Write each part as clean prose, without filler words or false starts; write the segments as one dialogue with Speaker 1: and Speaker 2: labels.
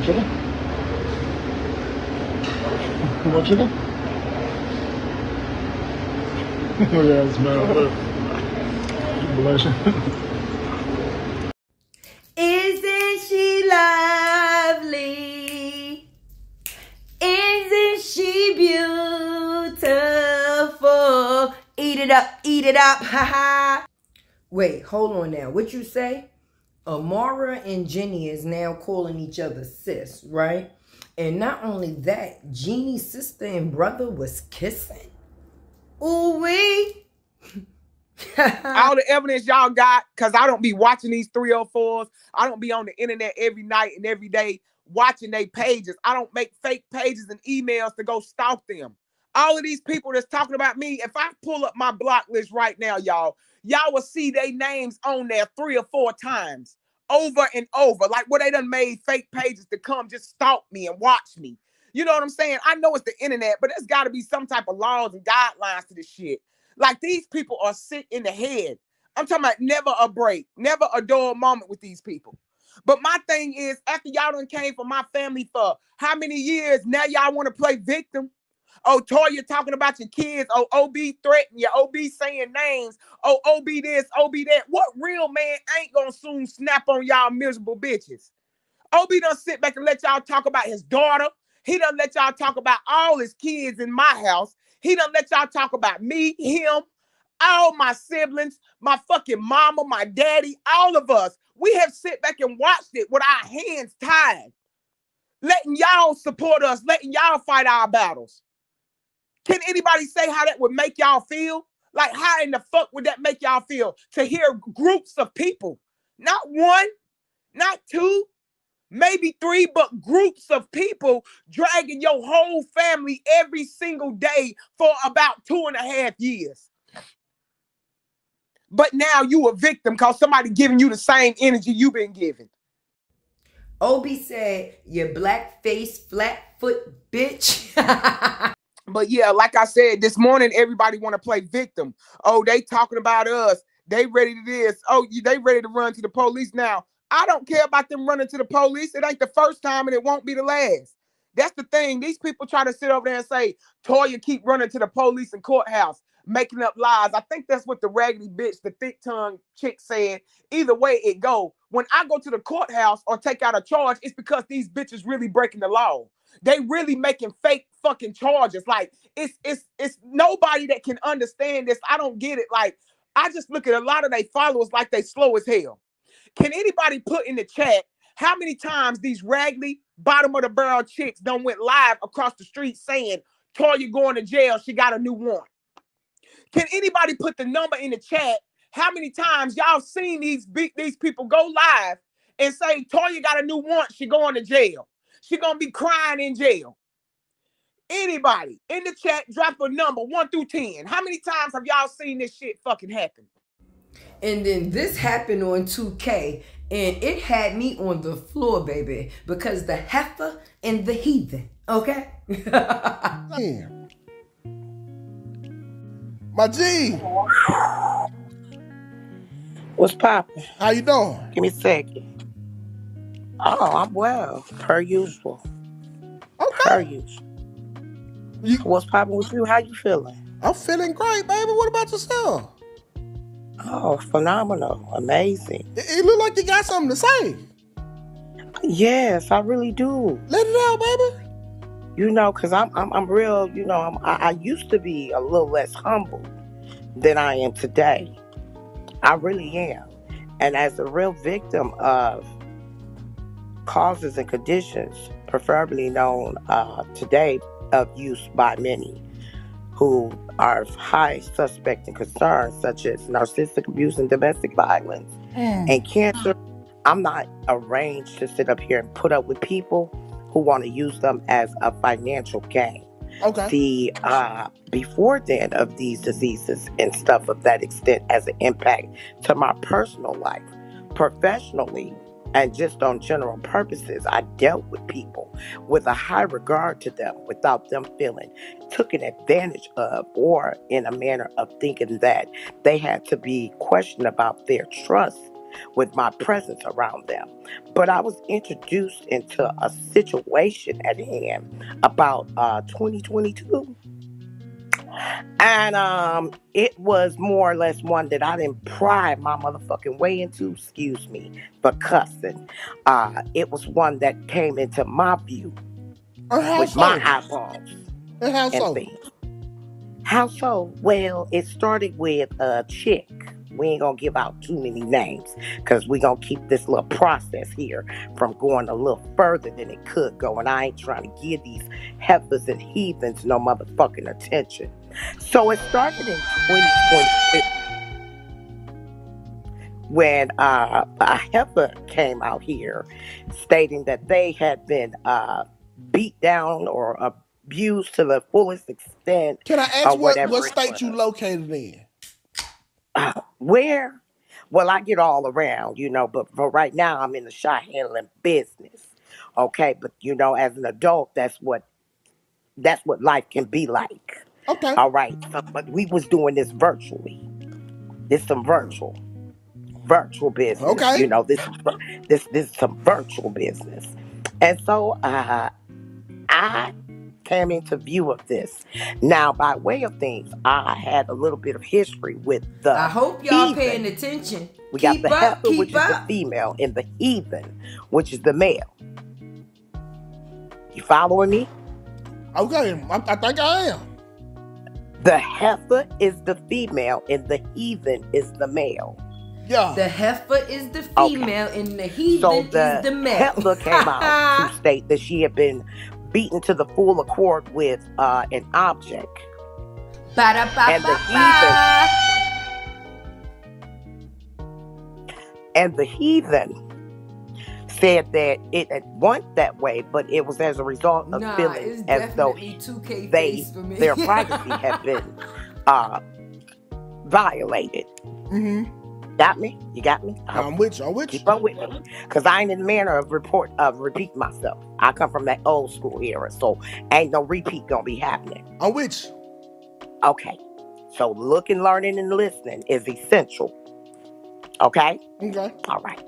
Speaker 1: chicken? You want chicken? Oh yeah, it's man. Bless you.
Speaker 2: Isn't she lovely? Isn't she beautiful? Eat it up, haha. Wait, hold on now. What you say? Amara and Jenny is now calling each other sis, right? And not only that, Jeannie's sister and brother was kissing. Ooh wee.
Speaker 3: All the evidence y'all got, because I don't be watching these 304s. I don't be on the internet every night and every day watching their pages. I don't make fake pages and emails to go stalk them. All of these people that's talking about me, if I pull up my block list right now, y'all will see their names on there 3 or 4 times over and over. Like where they done made fake pages to come just stalk me and watch me. You know what I'm saying? I know it's the internet, but there's got to be some type of laws and guidelines to this shit. Like these people are sick in the head. I'm talking about never a break, never a dull moment with these people. But my thing is, after y'all done came for my family for how many years, now y'all want to play victim? Oh, Toya talking about your kids. Oh, OB threatening you. OB saying names. Oh, OB this, OB that. What real man ain't gonna soon snap on y'all miserable bitches? OB done sit back and let y'all talk about his daughter. He done let y'all talk about all his kids in my house. He done let y'all talk about me, him, all my siblings, my fucking mama, my daddy, all of us. We have sit back and watched it with our hands tied. Letting y'all support us, letting y'all fight our battles. Can anybody say how that would make y'all feel? Like, how in the fuck would that make y'all feel to hear groups of people, not one, not two, maybe 3, but groups of people dragging your whole family every single day for about 2.5 years? But now you a victim because somebody giving you the same energy you've been given.
Speaker 2: Obi said, you black-faced, flat-foot bitch.
Speaker 3: But yeah, like I said, this morning, everybody want to play victim. Oh, they talking about us. They ready to this. Oh, they ready to run to the police now. I don't care about them running to the police. It ain't the first time and it won't be the last. That's the thing. These people try to sit over there and say, Toya keep running to the police and courthouse, making up lies. I think that's what the raggedy bitch, the thick tongue chick said. Either way it go. When I go to the courthouse or take out a charge, it's because these bitches really breaking the law. They really making fake fucking charges. Like it's nobody that can understand this. I don't get it. Like I just look at a lot of their followers like they slow as hell. Can anybody put in the chat how many times these raggedy bottom of the barrel chicks done went live across the street saying Toya going to jail, she got a new warrant? Can anybody put the number in the chat? How many times y'all seen these people go live and say Toya got a new warrant, she going to jail? She gonna be crying in jail. Anybody in the chat, drop a number 1 through 10. How many times have y'all seen this shit fucking happen?
Speaker 2: And then this happened on 2K, and it had me on the floor, baby, because the heifer and the heathen, okay?
Speaker 4: Damn. My G.
Speaker 5: What's poppin'?
Speaker 4: How you doing?
Speaker 5: Give me a second. Oh, I'm well, per usual.
Speaker 4: Okay.
Speaker 5: Per usual. What's poppin' with you? How you feeling?
Speaker 4: I'm feeling great, baby. What about yourself?
Speaker 5: Oh, phenomenal. Amazing.
Speaker 4: It look like you got something to say.
Speaker 5: Yes, I really do.
Speaker 4: Let it out, baby.
Speaker 5: You know, because I'm real, you know, I used to be a little less humble than I am today. I really am. And as a real victim of causes and conditions, preferably known today of use by many who are high suspect and concerns, such as narcissistic abuse and domestic violence and cancer, I'm not arranged to sit up here and put up with people who want to use them as a financial gain.
Speaker 4: Okay.
Speaker 5: The before then of these diseases and stuff of that extent as an impact to my personal life, professionally, and just on general purposes, I dealt with people with a high regard to them without them feeling taken advantage of, or in a manner of thinking that they had to be questioned about their trust with my presence around them. But I was introduced into a situation at hand about 2022. And it was more or less one that I didn't pry my motherfucking way into, excuse me, for cussing. It was one that came into my view
Speaker 4: How
Speaker 5: with my
Speaker 4: so?
Speaker 5: eyeballs
Speaker 4: And how
Speaker 5: and
Speaker 4: so?
Speaker 5: things. How so? Well, it started with a chick. We ain't gonna give out too many names because we gonna keep this little process here from going a little further than it could go. And I ain't trying to give these heifers and heathens no motherfucking attention. So it started in 2022 when a heifer came out here stating that they had been beat down or abused to the fullest extent
Speaker 4: Can I ask
Speaker 5: or
Speaker 4: what
Speaker 5: whatever it
Speaker 4: state you
Speaker 5: was.
Speaker 4: located in?
Speaker 5: Where? Well, I get all around, but for right now, I'm in the shot handling business. Okay, but as an adult, that's what life can be like.
Speaker 4: Okay.
Speaker 5: All right, so, but we was doing this virtually. This some virtual business.
Speaker 4: Okay.
Speaker 5: This is some virtual business, and so I came into view of this. Now, by way of things, I had a little bit of history with the
Speaker 2: I hope y'all paying
Speaker 5: heathen.
Speaker 2: attention.
Speaker 5: We got the heifer, which
Speaker 2: Keep
Speaker 5: is the
Speaker 2: up.
Speaker 5: female, and the heathen, which is the male. You following me?
Speaker 4: Okay. I think I am.
Speaker 5: The heifer is the female, and the heathen is the male.
Speaker 4: Yeah.
Speaker 2: The heifer is the female and the heathen
Speaker 5: So
Speaker 2: is the male.
Speaker 5: heifer came out to state that she had been beaten to the full accord with an object. And the heathen said that it went that way, but it was as a result of feeling as though their privacy had been violated.
Speaker 4: Mm-hmm.
Speaker 5: Got me? You got me?
Speaker 4: I'm with you.
Speaker 5: Keep up with me. Because I ain't in the manner of repeat myself. I come from that old school era, so ain't no repeat gonna be happening.
Speaker 4: I'm with you.
Speaker 5: Okay. So looking, learning, and listening is essential. Okay?
Speaker 4: Okay.
Speaker 5: All right.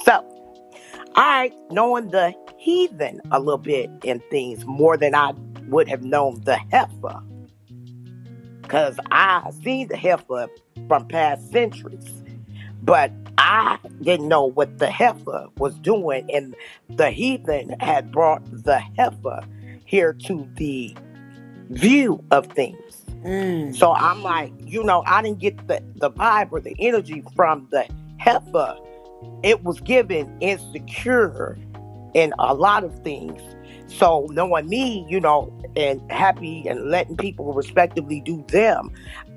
Speaker 5: So, all right, knowing the heathen a little bit in things more than I would have known the heifer. Because I seen the heifer from past centuries. But I didn't know what the heifer was doing. And the heathen had brought the heifer here to the view of things. So I'm like, I didn't get the vibe or the energy from the heifer. It was given insecure in a lot of things. So knowing me, and happy and letting people respectively do them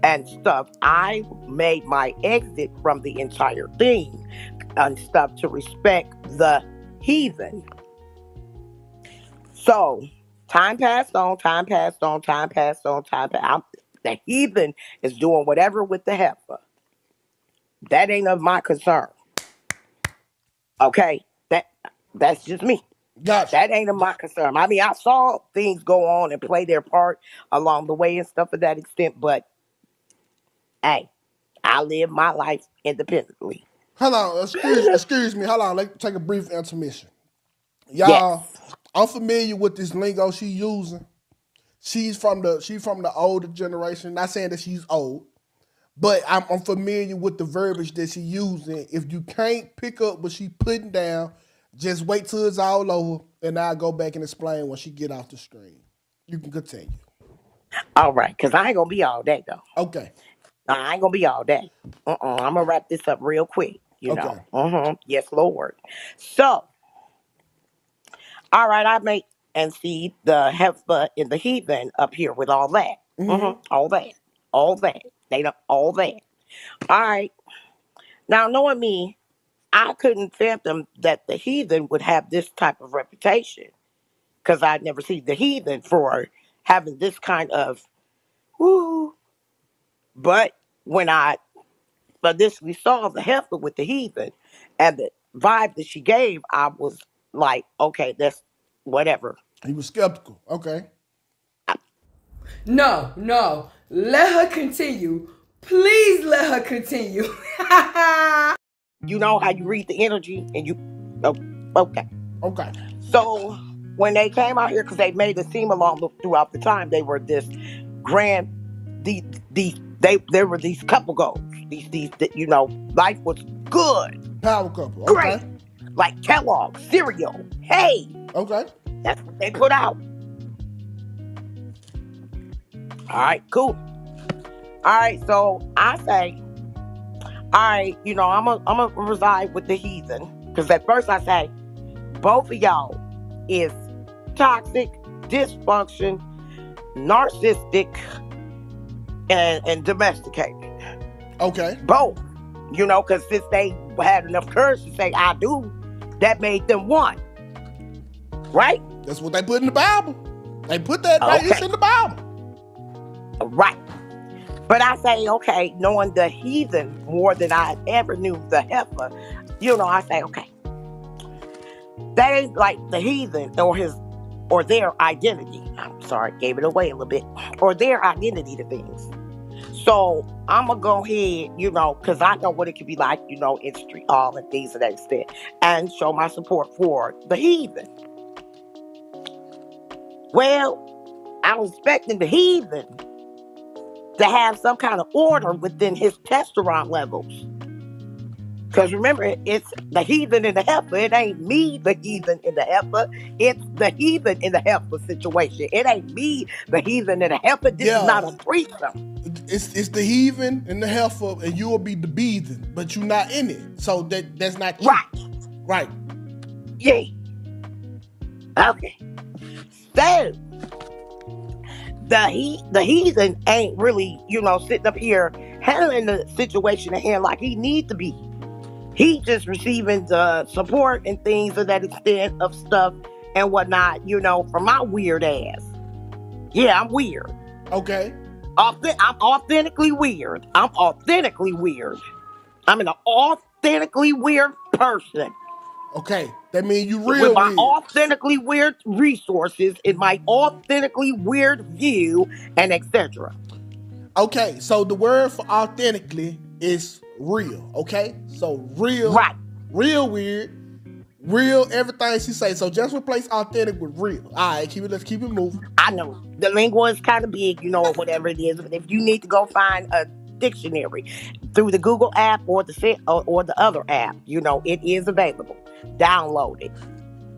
Speaker 5: and stuff, I made my exit from the entire thing and stuff to respect the heathen. So time passed on. The heathen is doing whatever with the heifer. That ain't of my concern. Okay? That's just me.
Speaker 4: Gotcha.
Speaker 5: That ain't of my concern. I mean, I saw things go on and play their part along the way and stuff of that extent, but hey, I live my life independently.
Speaker 4: Hold on. Excuse me. Hold on. Let's take a brief intermission. Y'all, yes. I'm familiar with this lingo she using. She's from the older generation. Not saying that she's old, but I'm familiar with the verbiage that she using. If you can't pick up what she putting down, just wait till it's all over, and I'll go back and explain when she get off the screen. You can continue.
Speaker 5: All right, because I ain't going to be all day, though.
Speaker 4: Okay.
Speaker 5: I ain't going to be all day. I'm going to wrap this up real quick, know. Yes, Lord. So, all right, I make and see the heifer and the heathen up here with all that. All that. They know all that. All right. Now, knowing me, I couldn't fathom that the heathen would have this type of reputation because I'd never seen the heathen for having this kind of woo. But when I initially saw the heifer with the heathen and the vibe that she gave, I was like, okay, that's whatever.
Speaker 4: He was skeptical. Okay.
Speaker 2: No. Let her continue. Please let her continue.
Speaker 5: You know how you read the energy and you, oh, okay.
Speaker 4: Okay.
Speaker 5: So when they came out here, because they made it seem throughout the time, they were this grand, they were these couple goals. These, you know, life was good.
Speaker 4: Power couple. Okay.
Speaker 5: Great. Like Kellogg, cereal. Hey.
Speaker 4: Okay.
Speaker 5: That's what they put out. All right, cool. All right, so I say, all right, you know, I'm a reside with the heathen. Because at first I say, both of y'all is toxic, dysfunction, narcissistic, and domesticated.
Speaker 4: Okay.
Speaker 5: Both. You know, because since they had enough courage to say, I do, that made them one. Right?
Speaker 4: That's what they put in the Bible. They put that right.
Speaker 5: Okay.
Speaker 4: It's in the Bible.
Speaker 5: Right. But I say, okay, knowing the heathen more than I ever knew the heifer, you know, I say, okay, that ain't like the heathen or their identity. I'm sorry, gave it away a little bit. Or their identity to things. So I'm going to go ahead, you know, because I know what it could be like, you know, in street hall and things of that extent, and show my support for the heathen. Well, I was expecting the heathen to have some kind of order within his testosterone levels. Because remember, it's the heathen and the heifer. It ain't me, the heathen and the heifer. It's the heathen and the heifer situation. It ain't me, the heathen and the heifer. This is not a threesome.
Speaker 4: It's the heathen and the heifer, and you will be the beathen, but you're not in it. So that's not you.
Speaker 5: Right.
Speaker 4: Right.
Speaker 5: Yeah. Okay. So the heathen ain't really, you know, sitting up here handling the situation at hand like he need to be. He just receiving the support and things of that extent of stuff and whatnot, you know, from my weird ass. Yeah, I'm weird.
Speaker 4: Okay.
Speaker 5: I'm authentically weird. I'm authentically weird. I'm an authentically weird person.
Speaker 4: Okay. That means you real
Speaker 5: with my
Speaker 4: weird.
Speaker 5: authentically weird resources, in my authentically weird view, and etc.
Speaker 4: Okay, so the word for authentically is real. Okay, so real,
Speaker 5: right?
Speaker 4: Real weird, real everything she say. So just replace authentic with real. All right, let's keep it moving.
Speaker 5: I know the lingo is kind of big, you know, or whatever it is. But if you need to go find a dictionary through the Google app or the other app, you know, it is available. Download it.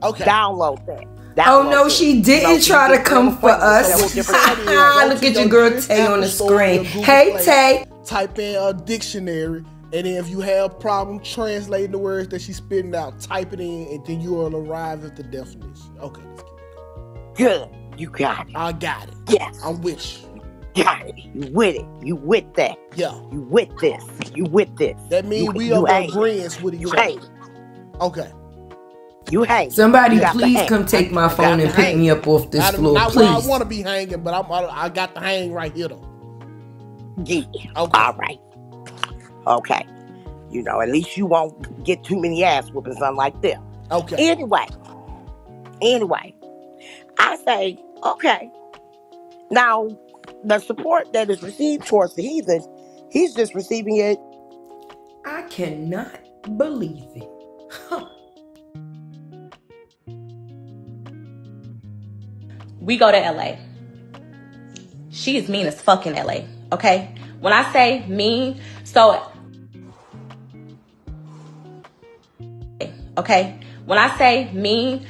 Speaker 4: Okay.
Speaker 5: Download that.
Speaker 2: Oh no, she didn't try to come for us. Look at your girl Tay on the screen. Hey Tay.
Speaker 4: Type in a dictionary, and then if you have problem translating the words that she's spitting out, type it in, and then you will arrive at the definition. Okay, let's keep it going.
Speaker 5: Good. You got it.
Speaker 4: I got it.
Speaker 5: Yes.
Speaker 4: I'm with you.
Speaker 5: Got it. You with it. You with that.
Speaker 4: Yeah.
Speaker 5: You with this. You with this.
Speaker 4: That means we are agreeing with each other. Okay.
Speaker 5: You hang.
Speaker 2: Somebody please come take my phone and pick me up off this floor,
Speaker 4: not
Speaker 2: please.
Speaker 4: Where I want to be hanging, but I got the hang right here though.
Speaker 5: Yeah.
Speaker 4: Okay.
Speaker 5: All right. Okay. You know, at least you won't get too many ass whoopings unlike them.
Speaker 4: Okay.
Speaker 5: Anyway, I say, okay. Now, the support that is received towards the heathen, he's just receiving it.
Speaker 2: I cannot believe it. Huh.
Speaker 6: We go to LA. She is mean as fuck in LA, okay? When I say mean, okay? When I say mean,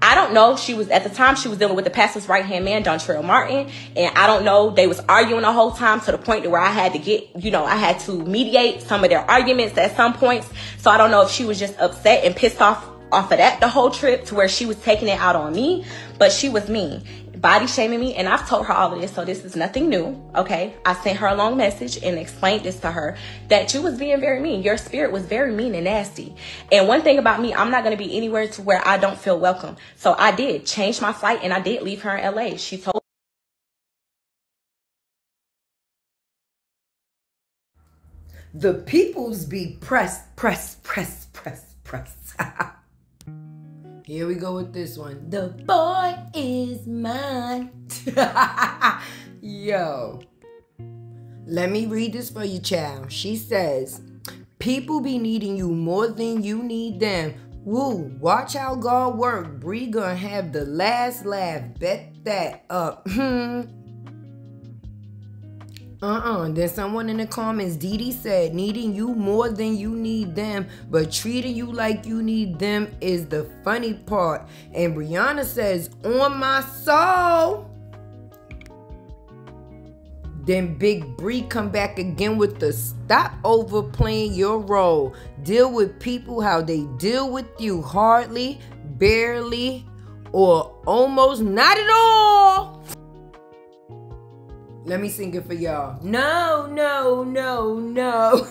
Speaker 6: I don't know. At the time she was dealing with the pastor's right-hand man, Dontrell Martin. And I don't know, they was arguing the whole time to the point where I had to I had to mediate some of their arguments at some points. So I don't know if she was just upset and pissed off of that the whole trip to where she was taking it out on me. But she was mean, body shaming me. And I've told her all of this, so this is nothing new, okay? I sent her a long message and explained this to her, that you was being very mean. Your spirit was very mean and nasty. And one thing about me, I'm not going to be anywhere to where I don't feel welcome. So I did change my flight and I did leave her in LA. She told
Speaker 2: the peoples be pressed. Here we go with this one. The boy is mine. Yo. Let me read this for you, child. She says, people be needing you more than you need them. Woo, watch how God work. Bree gonna have the last laugh. Bet that up. Then someone in the comments, Dee Dee said, needing you more than you need them, but treating you like you need them is the funny part. And Brianna says, on my soul. Then Big Bree come back again with the stop overplaying your role. Deal with people how they deal with you. Hardly, barely, or almost not at all. Let me sing it for y'all. No, no, no, no.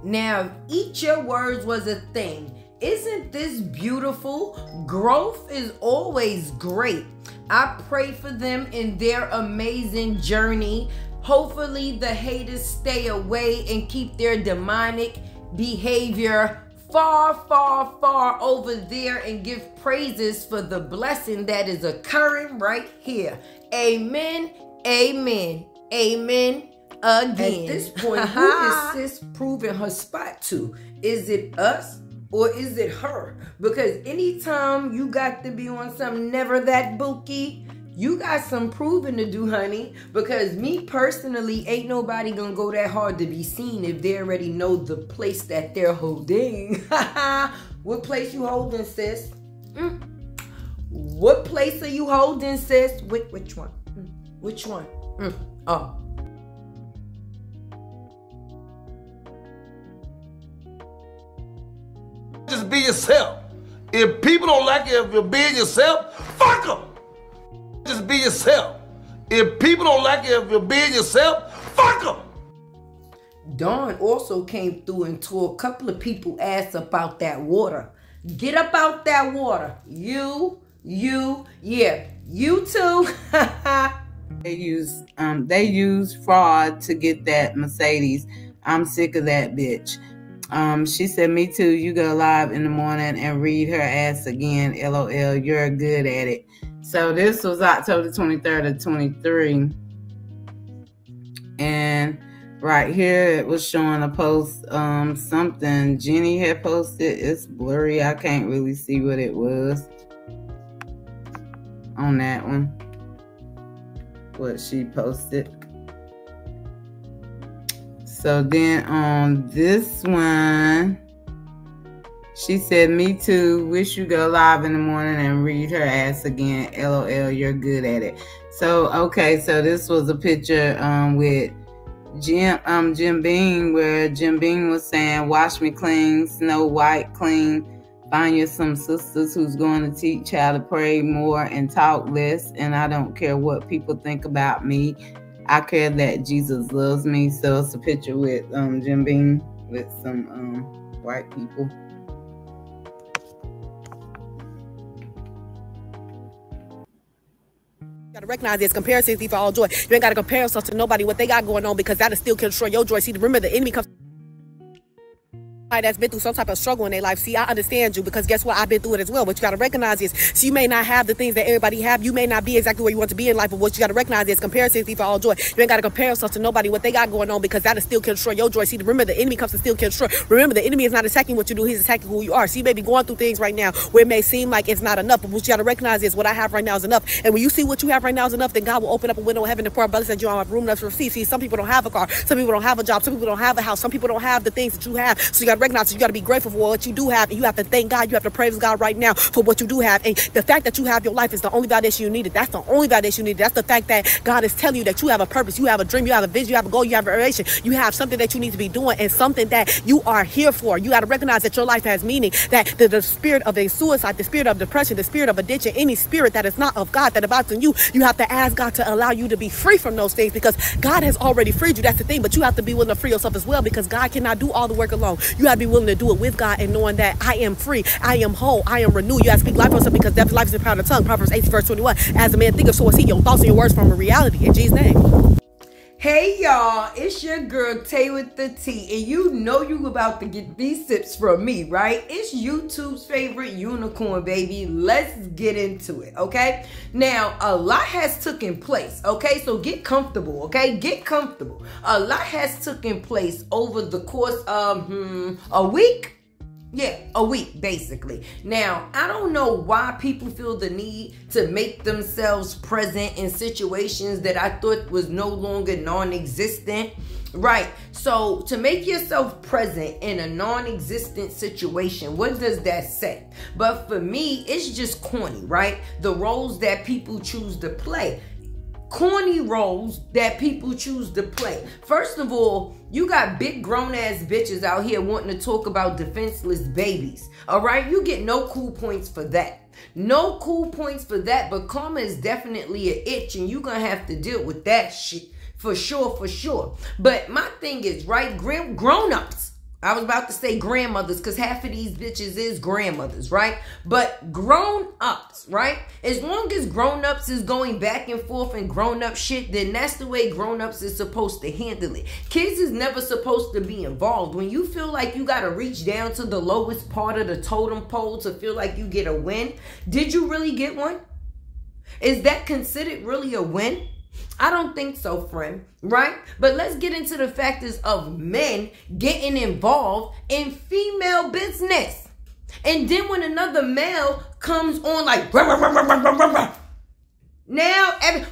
Speaker 2: Now, eat your words was a thing. Isn't this beautiful? Growth is always great. I pray for them in their amazing journey. Hopefully the haters stay away and keep their demonic behavior far, far, far over there and give praises for the blessing that is occurring right here. Amen, amen, amen again. At this point, who is sis proving her spot to? Is it us? Or is it her? Because anytime you got to be on some never that bookie, you got some proving to do, honey. Because me personally, ain't nobody gonna go that hard to be seen if they already know the place that they're holding. What place you holding, sis? What place are you holding, sis? Which one? Which one? Oh.
Speaker 7: Just be yourself. If people don't like you if you're being yourself, fuck them. Just be yourself. If people don't like you if you're being yourself, fuck them.
Speaker 2: Dawn also came through and tore a couple of people ass about that water. Get up out that water. You too.
Speaker 8: They use fraud to get that Mercedes. I'm sick of that bitch. She said, me too. You go live in the morning and read her ass again. LOL. You're good at it. So this was October 23rd of 23. And right here, it was showing a post, something Jenny had posted. It's blurry. I can't really see what it was on that one. What she posted. So then on this one, she said, me too. Wish you go live in the morning and read her ass again. LOL, you're good at it. So, okay, so this was a picture with Jim Beam, where Jim Beam was saying, wash me clean, Snow White clean. Find you some sisters who's going to teach how to pray more and talk less. And I don't care what people think about me. I care that Jesus loves me. So it's a picture with Jim Beam with some white people.
Speaker 9: You gotta recognize this. Comparison is for all joy. You ain't gotta compare yourself to nobody, what they got going on, because that'll still destroy your joy. See, remember, the enemy comes that's been through some type of struggle in their life. See, I understand you, because guess what? I've been through it as well. What you got to recognize is, so you may not have the things that everybody have. You may not be exactly where you want to be in life, but what you got to recognize is comparison is for all joy. You ain't got to compare yourself to nobody, what they got going on, because that'll still destroy your joy. See, remember, the enemy comes to still destroy. Remember, the enemy is not attacking what you do. He's attacking who you are. So you may be going through things right now where it may seem like it's not enough, but what you got to recognize is what I have right now is enough. And when you see what you have right now is enough, then God will open up a window of heaven and pour blessings that you don't have room enough to receive. See, some people don't have a car. Some people don't have a job. Some people don't have a house. Some people don't have the things that you have. So you got to recognize, you got to be grateful for what you do have, and you have to thank God. You have to praise God right now for what you do have. And the fact that you have your life is the only validation you needed. That's the only validation you needed. That's the fact that God is telling you that you have a purpose, you have a dream, you have a vision, you have a goal, you have a relation, you have something that you need to be doing, and something that you are here for. You got to recognize that your life has meaning, that the spirit of the suicide, the spirit of depression, the spirit of addiction, any spirit that is not of God that abides in you, you have to ask God to allow you to be free from those things, because God has already freed you. That's the thing. But you have to be willing to free yourself as well, because God cannot do all the work alone. You have to be willing to do it with God, and knowing that I am free, I am whole, I am renewed. You have to speak life on yourself, because death, life is in the power of the tongue. Proverbs 8 verse 21. As a man thinketh, so is he. Your thoughts and your words from a reality. In Jesus' name.
Speaker 2: Hey y'all, it's your girl Tay with the T, and you know you about to get these sips from me, right? It's YouTube's favorite unicorn, baby. Let's get into it, okay? Now, a lot has taken place, okay? So get comfortable, okay? Get comfortable. A lot has taken place over the course of a week. Yeah, a week, basically. Now, I don't know why people feel the need to make themselves present in situations that I thought was no longer non-existent. Right. So, to make yourself present in a non-existent situation, what does that say? But for me, it's just corny, right? The roles that people choose to play. Corny roles that people choose to play. First of all, you got big grown-ass bitches out here wanting to talk about defenseless babies. All right? You get no cool points for that. No cool points for that, but karma is definitely an itch, and you're going to have to deal with that shit. For sure, for sure. But my thing is, right, grown-ups. I was about to say grandmothers because half of these bitches is grandmothers, right? But grown-ups, right? As long as grown-ups is going back and forth and grown-up shit, then that's the way grown-ups is supposed to handle it. Kids is never supposed to be involved. When you feel like you got to reach down to the lowest part of the totem pole to feel like you get a win, did you really get one? Is that considered really a win? I don't think so, friend, right? But let's get into the factors of men getting involved in female business. And then when another male comes on like, rah, rah, rah, rah, rah, rah, rah, now every,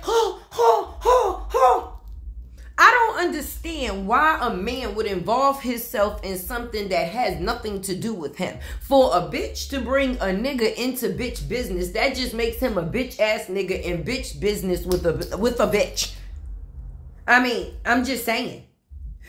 Speaker 2: I don't understand why a man would involve himself in something that has nothing to do with him. For a bitch to bring a nigga into bitch business, that just makes him a bitch ass nigga in bitch business with a bitch. I mean, I'm just saying.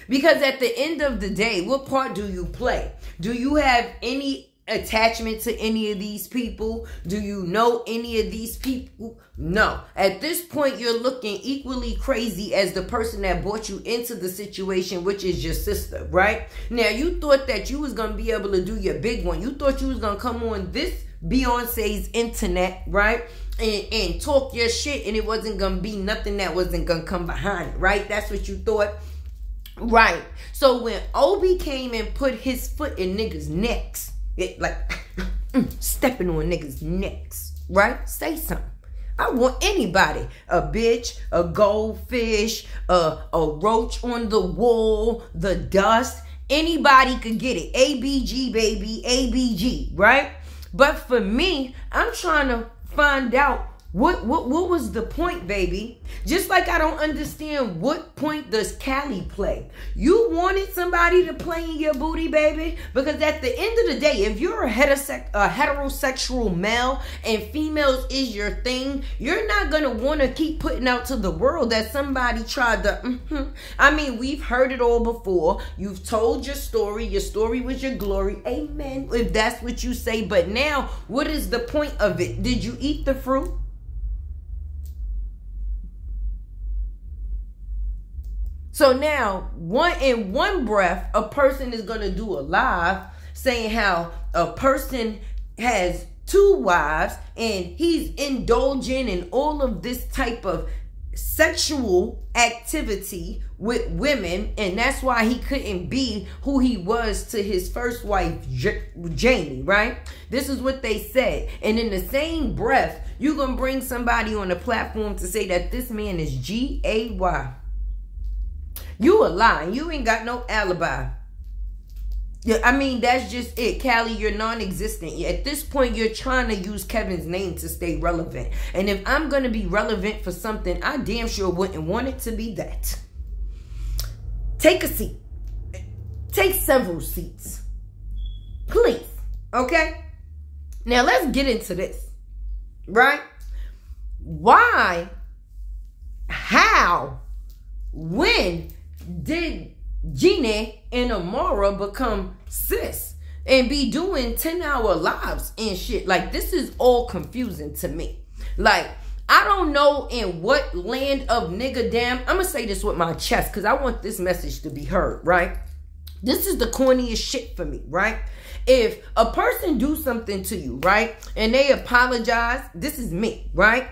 Speaker 2: Because at the end of the day, what part do you play? Do you have any attachment to any of these people? Do you know any of these people? No. At this point, you're looking equally crazy as the person that brought you into the situation, which is your sister, right? Now, you thought that you was going to be able to do your big one. You thought you was going to come on this Beyonce's internet, right? And talk your shit, and it wasn't going to be nothing that wasn't going to come behind it, right? That's what you thought. Right. So when Obi came and put his foot in niggas' necks, stepping on niggas' necks, right? Say something. I want anybody, a bitch, a goldfish, a roach on the wall, the dust, anybody could get it. ABG, baby, ABG, right? But for me, I'm trying to find out what was the point, baby? Just like I don't understand what point does Callie play. You wanted somebody to play in your booty, baby? Because at the end of the day, if you're a heterosexual male and females is your thing, you're not going to want to keep putting out to the world that somebody tried to... I mean, we've heard it all before. You've told your story. Your story was your glory. Amen, if that's what you say. But now, what is the point of it? Did you eat the fruit? So now, in one breath, a person is going to do a live saying how a person has 2 wives and he's indulging in all of this type of sexual activity with women, and that's why he couldn't be who he was to his first wife, Jamie, right? This is what they said. And in the same breath, you're going to bring somebody on the platform to say that this man is G-A-Y. You a lie. You ain't got no alibi. Yeah, I mean, that's just it. Callie, you're non-existent. At this point, you're trying to use Kevin's name to stay relevant. And if I'm going to be relevant for something, I damn sure wouldn't want it to be that. Take a seat. Take several seats. Please. Okay? Now, let's get into this. Right? Why? How? When did Gina and Amara become sis and be doing 10-hour lives and shit? Like, this is all confusing to me. Like, I don't know in what land of nigga damn. I'm gonna say this with my chest because I want this message to be heard, right? This is the corniest shit for me, right? If a person do something to you, right, and they apologize, this is me, right?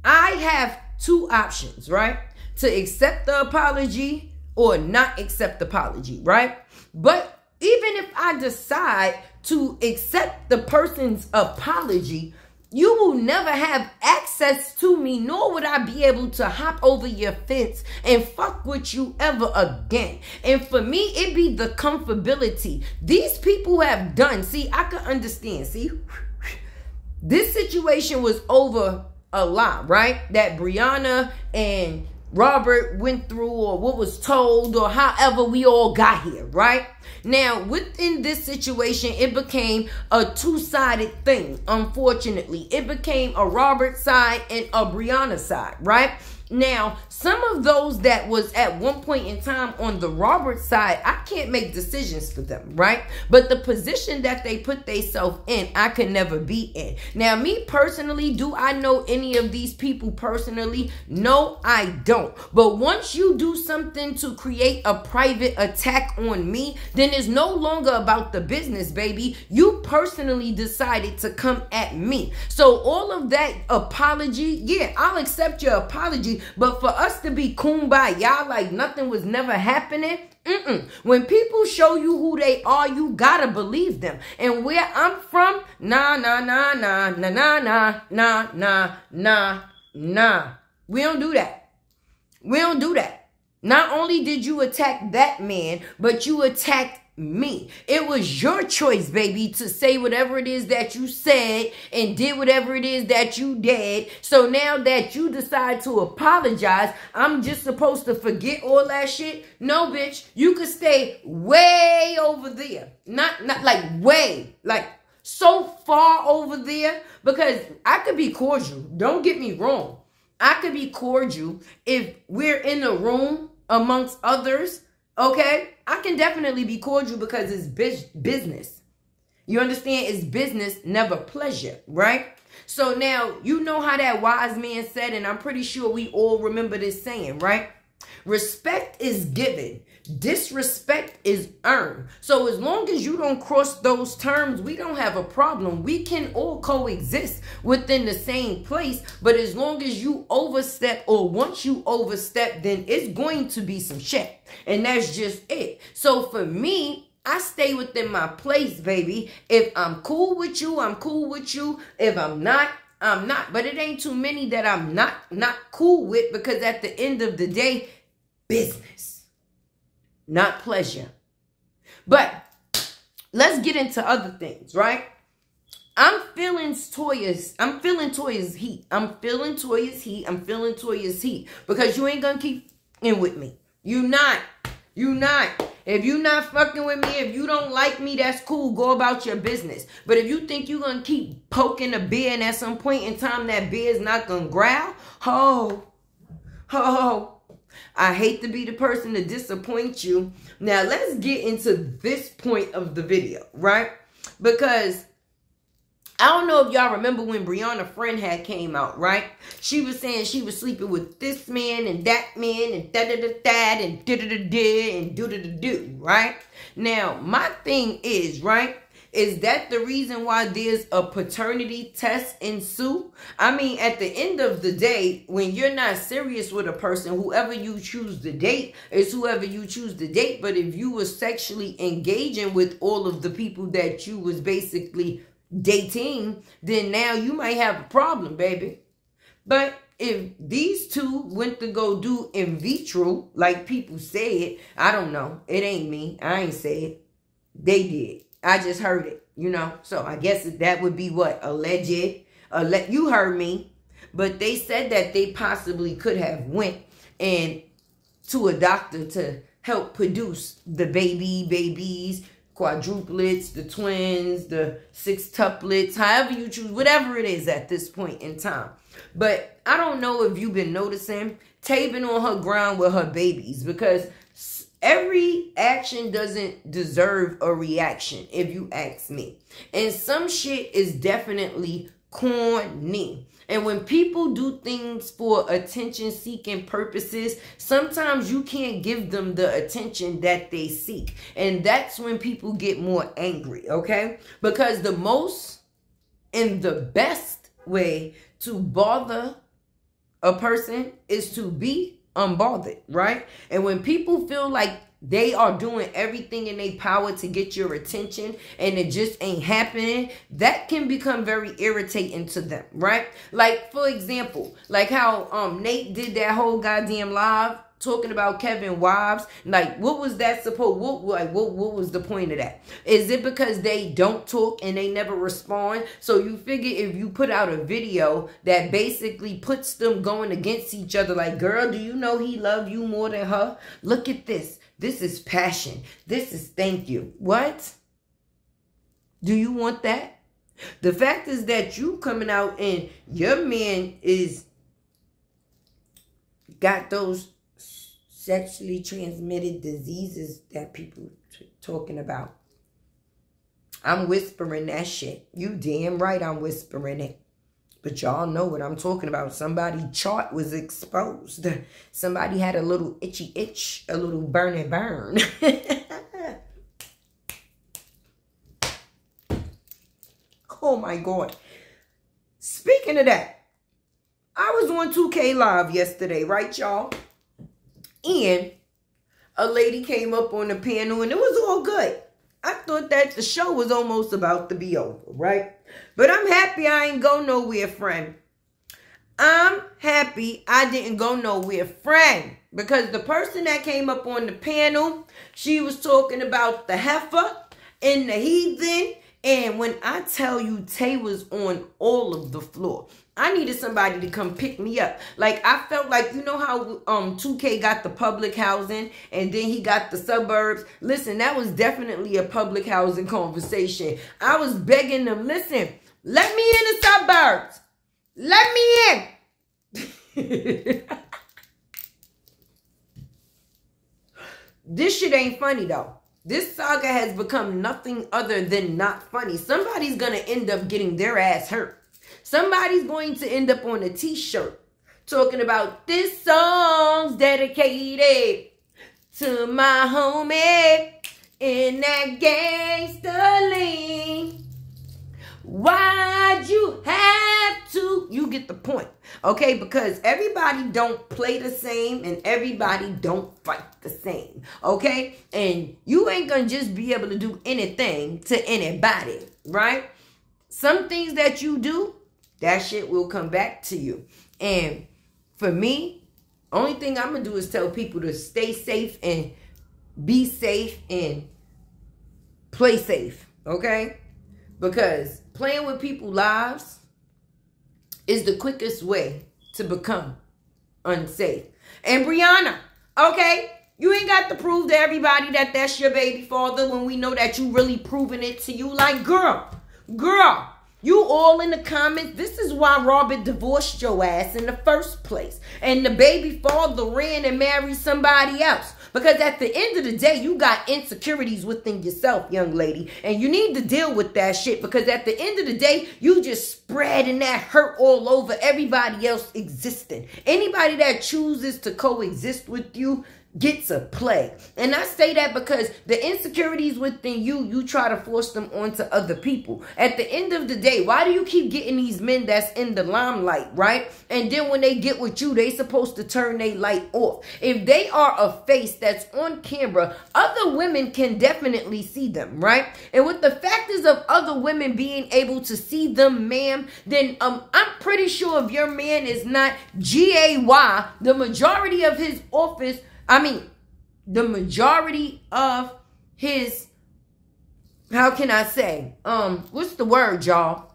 Speaker 2: I have 2 options, right? to accept the apology or not accept the apology, right? But even if I decide to accept the person's apology, you will never have access to me, nor would I be able to hop over your fence and fuck with you ever again. And for me, it be the comfortability. These people have done, see, I can understand, see, this situation was over a lot, right? That Brianna and Robert went through, or what was told, or however we all got here, right? Now, within this situation, it became a two-sided thing, unfortunately. It became a Robert side and a Brianna side, right? Now, some of those that was at one point in time on the Robert side, I can't make decisions for them, right? But the position that they put themselves in, I could never be in. Now, me personally, do I know any of these people personally? No, I don't. But once you do something to create a private attack on me, then it's no longer about the business, baby. You personally decided to come at me. So all of that apology, yeah, I'll accept your apology. But for us to be kumbaya like nothing was never happening, when people show you who they are, you gotta believe them. And where I'm from, nah. We don't do that. We don't do that. Not only did you attack that man, but you attacked me. It was your choice, baby, to say whatever it is that you said and did whatever it is that you did. So now that you decide to apologize, I'm just supposed to forget all that shit? No, bitch. You could stay way over there. Not like way, like so far over there, because I could be cordial. Don't get me wrong. I could be cordial if we're in a room amongst others. Okay, I can definitely be cordial because it's business. You understand? It's business, never pleasure, right? So now, you know how that wise man said, and I'm pretty sure we all remember this saying, right? Respect is given. Disrespect is earned. So as long as you don't cross those terms, we don't have a problem. We can all coexist within the same place. But as long as you overstep, or once you overstep, then it's going to be some shit. And that's just it. So for me, I stay within my place, baby. If I'm cool with you, I'm cool with you. If I'm not, I'm not. But it ain't too many that I'm not cool with, because at the end of the day, business, not pleasure. But let's get into other things, right? I'm feeling Toya's heat. I'm feeling Toya's heat because you ain't gonna keep in with me. You not. If you not fucking with me, if you don't like me, that's cool. Go about your business. But if you think you're gonna keep poking a bear and at some point in time that bear is not gonna growl, I hate to be the person to disappoint you. Now, let's get into this point of the video, right? Because I don't know if y'all remember when Brianna's friend had came out, right? She was saying she was sleeping with this man and that man and da-da-da-da and da-da-da-da and do-da-da-do, right? Now, my thing is, right, is that the reason why there's a paternity test ensue? I mean, at the end of the day, when you're not serious with a person, whoever you choose to date is whoever you choose to date. But if you were sexually engaging with all of the people that you was basically dating, then now you might have a problem, baby. But if these two went to go do in vitro, like people said, I don't know. It ain't me. I ain't say it. They did. I just heard it, you know. So I guess that would be what? Alleged. You heard me. But they said that they possibly could have went and to a doctor to help produce the babies, quadruplets, the twins, the sextuplets, however you choose, whatever it is at this point in time. But I don't know if you've been noticing Tay been on her ground with her babies, because every action doesn't deserve a reaction, if you ask me. And some shit is definitely corny. And when people do things for attention-seeking purposes, sometimes you can't give them the attention that they seek. And that's when people get more angry, okay? Because the most and the best way to bother a person is to be unbothered, right? And when people feel like they are doing everything in their power to get your attention and it just ain't happening, that can become very irritating to them, right? Like, for example, like how Nate did that whole goddamn live talking about Kevin wives. Like, what was that supposed, what was the point of that? Is it because they don't talk and they never respond? So you figure if you put out a video that basically puts them going against each other, like, girl, do you know he love you more than her? Look at this. This is passion. This is thank you. What? Do you want that? The fact is that you coming out and your man is got those sexually transmitted diseases that people talking about. I'm whispering that shit. You damn right I'm whispering it. But y'all know what I'm talking about. Somebody's chart was exposed. Somebody had a little itchy itch, a little burn. Oh my God. Speaking of that, I was on 2K Live yesterday, right, y'all? And a lady came up on the panel and it was all good. I thought that the show was almost about to be over, right? But I'm happy I ain't go nowhere, friend. I'm happy I didn't go nowhere, friend. Because the person that came up on the panel, she was talking about the heifer and the heathen. And when I tell you Tay was on all of the floor, I needed somebody to come pick me up. Like, I felt like, you know how 2K got the public housing and then he got the suburbs? Listen, that was definitely a public housing conversation. I was begging them, listen, let me in the suburbs. Let me in. This shit ain't funny, though. This saga has become nothing other than not funny. Somebody's going to end up getting their ass hurt. Somebody's going to end up on a t-shirt talking about this song's dedicated to my homie in that gangster lean. Why'd you have to? You get the point, okay? Because everybody don't play the same and everybody don't fight the same, okay? And you ain't gonna just be able to do anything to anybody, right? Some things that you do, that shit will come back to you. And for me, only thing I'm gonna do is tell people to stay safe and be safe and play safe, okay? Because playing with people's lives is the quickest way to become unsafe. And Brianna, okay, you ain't got to prove to everybody that that's your baby father when we know that you really proving it to you. Like, girl, you all in the comments. This is why Robert divorced your ass in the first place. And the baby father ran and married somebody else. Because at the end of the day, you got insecurities within yourself, young lady. And you need to deal with that shit. Because at the end of the day, you just spreading that hurt all over everybody else existing. Anybody that chooses to coexist with you gets a play. And I say that because the insecurities within you, you try to force them onto other people. At the end of the day, why do you keep getting these men that's in the limelight, right? And then when they get with you, they supposed to turn their light off. If they are a face that's on camera, other women can definitely see them, right? And with the factors of other women being able to see them, ma'am, then I'm pretty sure if your man is not GAY, the majority of his office, the majority of his, how can I say, what's the word, y'all?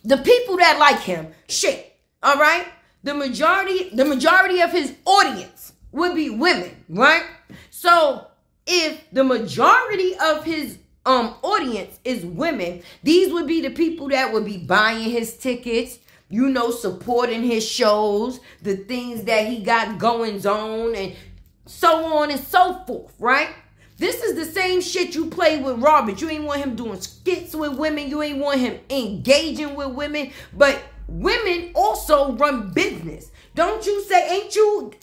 Speaker 2: The people that like him, shit, all right? The majority of his audience would be women, right? So if the majority of his audience is women, these would be the people that would be buying his tickets, you know, supporting his shows, the things that he got goings on, and so on and so forth, right? This is the same shit you play with Robert. You ain't want him doing skits with women. You ain't want him engaging with women. But women also run business. Don't you say, ain't you?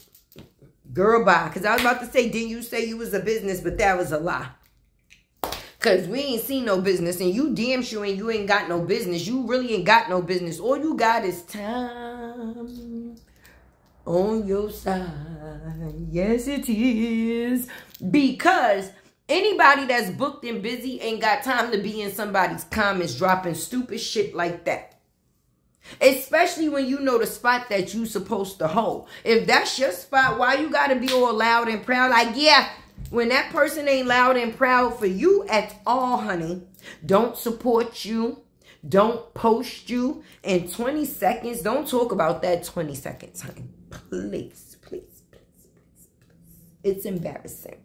Speaker 2: Girl, bye. Because I was about to say, didn't you say you was a business? But that was a lie. Because we ain't seen no business. And you damn sure you ain't got no business. You really ain't got no business. All you got is time. on your side. Yes, it is. Because anybody that's booked and busy ain't got time to be in somebody's comments dropping stupid shit like that. Especially when you know the spot that you supposed to hold. If that's your spot, why you gotta be all loud and proud? Like, yeah, when that person ain't loud and proud for you at all, honey, don't support you, don't post you in 20 seconds. Don't talk about that 20 seconds, honey. Please, please, please, please, please. It's embarrassing.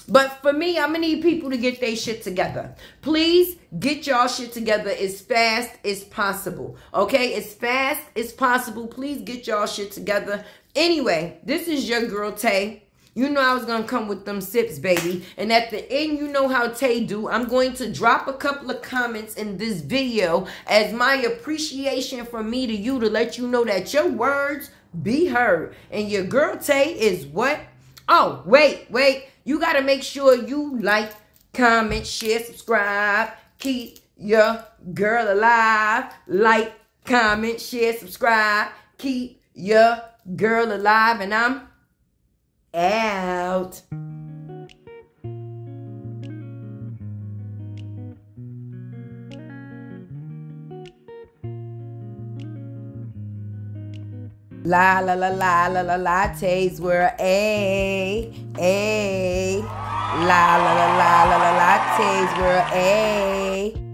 Speaker 2: But for me, I'm going to need people to get their shit together. Please get y'all shit together as fast as possible. Okay? As fast as possible. Please get y'all shit together. Anyway, this is your girl, Tay. You know I was going to come with them sips, baby. And at the end, you know how Tay do. I'm going to drop a couple of comments in this video as my appreciation from me to you to let you know that your words be heard. And your girl, Tay, is what? Oh, wait. You got to make sure you like, comment, share, subscribe. Keep your girl alive. Like, comment, share, subscribe. Keep your girl alive. And I'm out. La la la la la la lattes were a la la la la la la lattes were a